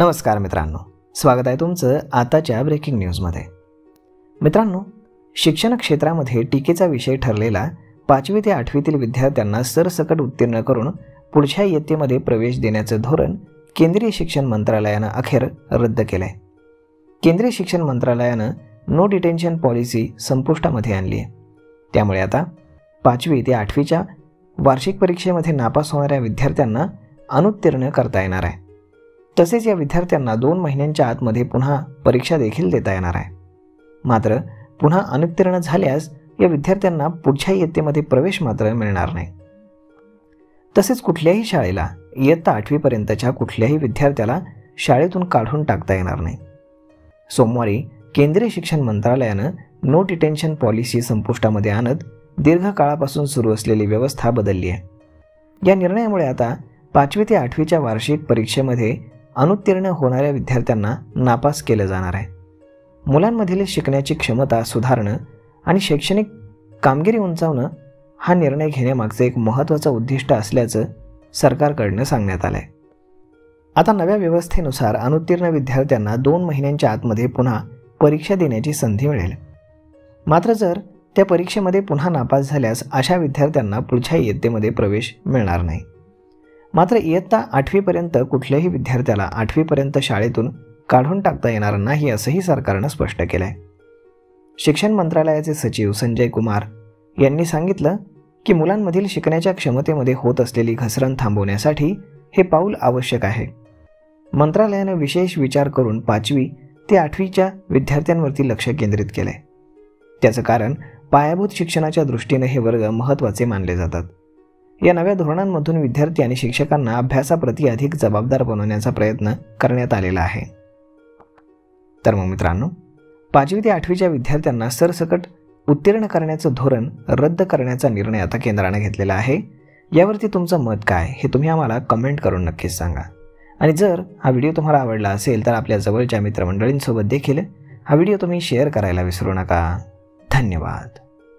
नमस्कार मित्रांनो, स्वागत आहे तुमचं आताच्या ब्रेकिंग न्यूजमध्ये। मित्रांनो, शिक्षण क्षेत्रामध्ये टीकेचा विषय ठरलेला 5वी ते 8वीतील विद्यार्थ्यांना सरसकट उत्तीर्ण करून पुढच्या इयत्तेमध्ये प्रवेश देण्याचं धोरण केंद्रीय शिक्षण मंत्रालयानं अखेर रद्द केलंय। केंद्रीय शिक्षण मंत्रालयानं नो डिटेन्शन पॉलिसी संपुष्टामध्ये आणली आहे। त्यामुळे आता 5वी ते 8वीच्या वार्षिक परीक्षेमध्ये नापास होणाऱ्या विद्यार्थ्यांना अनुत्तीर्ण करता येणार आहे। तसेच या विद्यार्थ्यांना 2 महिन्यांच्या आतमध्ये पुन्हा परीक्षा देखील देता येणार आहे। मात्र पुन्हा अनुत्तीर्ण झाल्यास या विद्यार्थ्यांना पुढच्या इयत्तेमध्ये प्रवेश मात्र मिळणार नाही। तसेच कुठल्याही शाळेला इयत्ता 8वी पर्यंतच्या कुठल्याही विद्यार्थ्याला शाळेतून काढून टाकता येणार नाही। सोमवारी केंद्रीय शिक्षण मंत्रालयानं नो डिटेन्शन पॉलिसी संपुष्टामध्ये आणत दीर्घकाळापासून सुरू असलेली व्यवस्था बदलली आहे। या निर्णयामुळे आता 5वी ते 8वीच्या वार्षिक परीक्षेमध्ये अनुत्तीर्ण होणाऱ्या विद्यार्थ्यांना नापास केलं जाणार आहे। मुलांमधील शिकण्याची क्षमता सुधारणं आणि शैक्षणिक कामगिरी उंचावणं हा निर्णय घेण्यामागचं एक महत्त्वाचं उद्दिष्ट असल्याचं सरकारकडनं सांगण्यात आलं आहे। आता नव्या व्यवस्थेनुसार अनुत्तीर्ण विद्यार्थ्यांना 2 महिन्यांच्या आतमध्ये पुन्हा परीक्षा देण्याची संधी मिळेल। मात्र जर त्या परीक्षेमध्ये पुन्हा नापास झाल्यास अशा विद्यार्थ्यांना पुढच्या इयत्तेमध्ये प्रवेश मिळणार नाही। मात्र इयत्ता 8वी पर्यंत कुठल्याही विद्यार्थ्याला 8वी पर्यंत शाळेतून काढून टाकता येणार नाही असंही सरकारनं स्पष्ट केलं आहे। शिक्षण मंत्रालयाचे सचिव संजय कुमार यांनी सांगितलं की मुलांमधील शिकण्याच्या क्षमतेमध्ये होत असलेली घसरण थांबवण्यासाठी हे पाऊल आवश्यक आहे। मंत्रालयानं विशेष विचार करून 5वी ते 8वीच्या विद्यार्थ्यांवरती लक्ष केंद्रित केलंय। त्याचं कारण पायाभूत शिक्षणाच्या दृष्टीने हे वर्ग महत्त्वाचे मानले जातात। या नव्या धोरणांमधून विद्यार्थी आणि शिक्षकांना अभ्यासाप्रती अधिक जबाबदार बनवण्याचा प्रयत्न करण्यात आलेला आहे। तर मग मित्रांनो, 5वी ते 8वीच्या विद्यार्थ्यांना सरसकट उत्तीर्ण करण्याचं धोरण रद्द करण्याचा निर्णय आता केंद्राने घेतलेला आहे। यावरती तुमचं मत काय हे तुम्ही आम्हाला कमेंट करून नक्कीच सांगा। आणि जर हा व्हिडिओ तुम्हाला आवडला असेल तर आपल्या जवळच्या मित्रमंडळींसोबत देखील हा व्हिडिओ तुम्ही शेअर करायला विसरू नका। धन्यवाद।